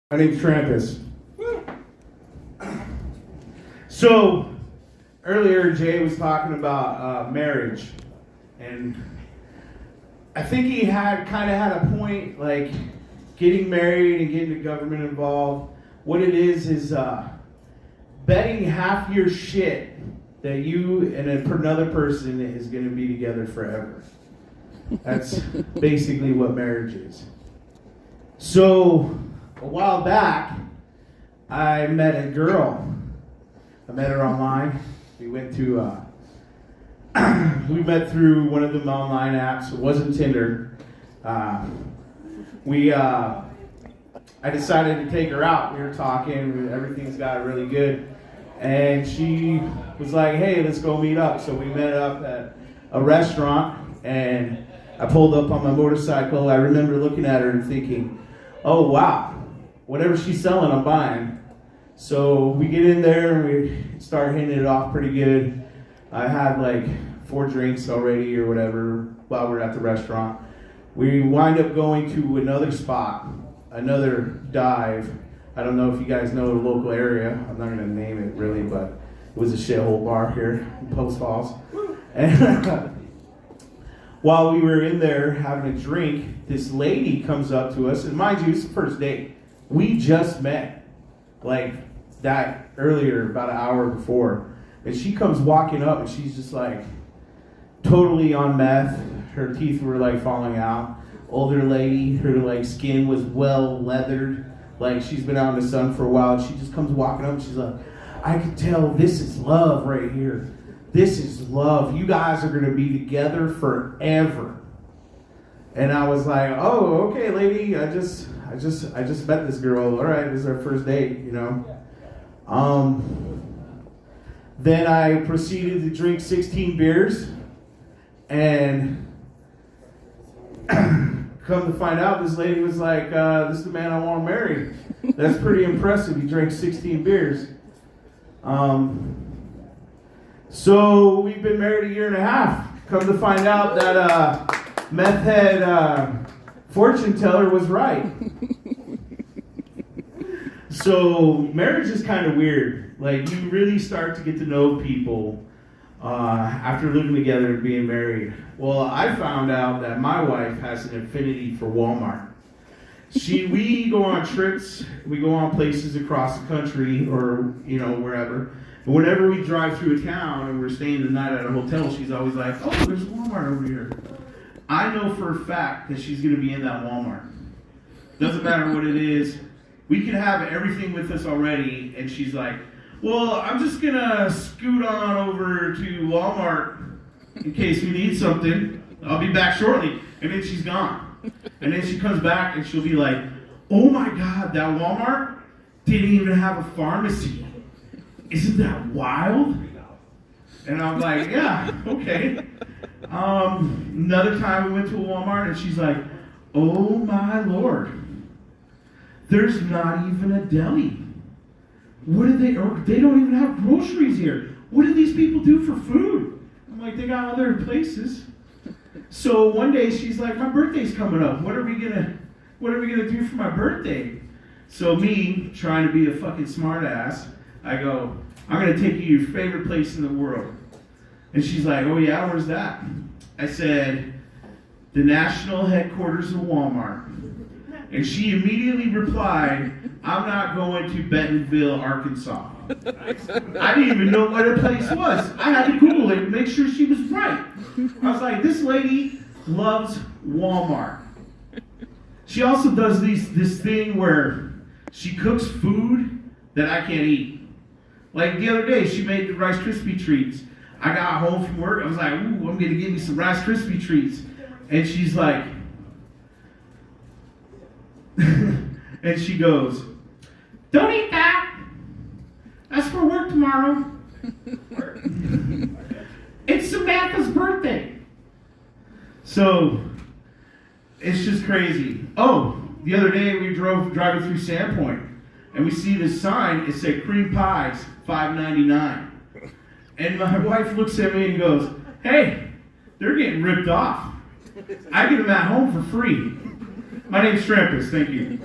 My name's Trampus. So, earlier Jay was talking about marriage, and I think he had a point, like getting married and getting the government involved. What it is betting half your shit that you and another person is going to be together forever. That's basically what marriage is. So, a while back, I met a girl. I met her online. We went to, we met through one of the online apps. It wasn't Tinder. I decided to take her out. We were talking. Everything's got really good. And she was like, hey, let's go meet up. So we met up at a restaurant, and I pulled up on my motorcycle. I remember looking at her and thinking, oh, wow. Whatever she's selling, I'm buying. So we get in there and we start hitting it off pretty good. I had like 4 drinks already or whatever while we're at the restaurant. We wind up going to another spot, another dive. I don't know if you guys know the local area. I'm not going to name it really, but it was a shithole bar here in Post Falls. And while we were in there having a drink, this lady comes up to us, and mind you, it's the first date. We just met, like that earlier, about an hour before. And she comes walking up, and she's just like totally on meth. Her teeth were like falling out. Older lady, her like skin was well leathered. Like she's been out in the sun for a while. And she just comes walking up, and she's like, I can tell this is love right here. This is love. You guys are going to be together forever. And I was like, oh, okay, lady, I just met this girl. All right, this is our first date, you know. Then I proceeded to drink 16 beers, and come to find out, this lady was like, this is the man I want to marry. That's pretty impressive. You drank 16 beers. So we've been married 1.5 years. Come to find out that meth head fortune teller was right. So marriage is kind of weird. Like you really start to get to know people after living together and being married. Well, I found out that my wife has an affinity for Walmart. We go on trips, we go on places across the country or wherever. And whenever we drive through a town and we're staying the night at a hotel, she's always like, oh, there's a Walmart over here. I know for a fact that she's going to be in that Walmart. Doesn't matter what it is. We could have everything with us already, and she's like, well, I'm just going to scoot on over to Walmart in case we need something. I'll be back shortly. And then she's gone. And then she comes back, and she'll be like, oh my God, that Walmart didn't even have a pharmacy. Isn't that wild? And I'm like, yeah, okay. Another time we went to a Walmart, and she's like, oh my Lord, there's not even a deli. What do they don't even have groceries here. What do these people do for food? I'm like, they got other places. So one day she's like, my birthday's coming up. What are we gonna do for my birthday? So me, trying to be a fucking smart ass, I go, I'm gonna take you to your favorite place in the world. And she's like, oh yeah, where's that? I said, the national headquarters of Walmart. And she immediately replied, I'm not going to Bentonville, Arkansas. I didn't even know what her place was. I had to Google it and make sure she was right. I was like, this lady loves Walmart. She also does this thing where she cooks food that I can't eat. Like the other day, she made the Rice Krispie treats. I got home from work. I was like, ooh, I'm going to get me some Rice Krispie treats. And she's like, and she goes, don't eat that. That's for work tomorrow. It's Samantha's birthday. So, it's just crazy. Oh, the other day we driving through Sandpoint, and we see this sign. It said cream pies, $5.99. And my wife looks at me and goes, hey, they're getting ripped off. I get them at home for free. My name's Trampus. Thank you.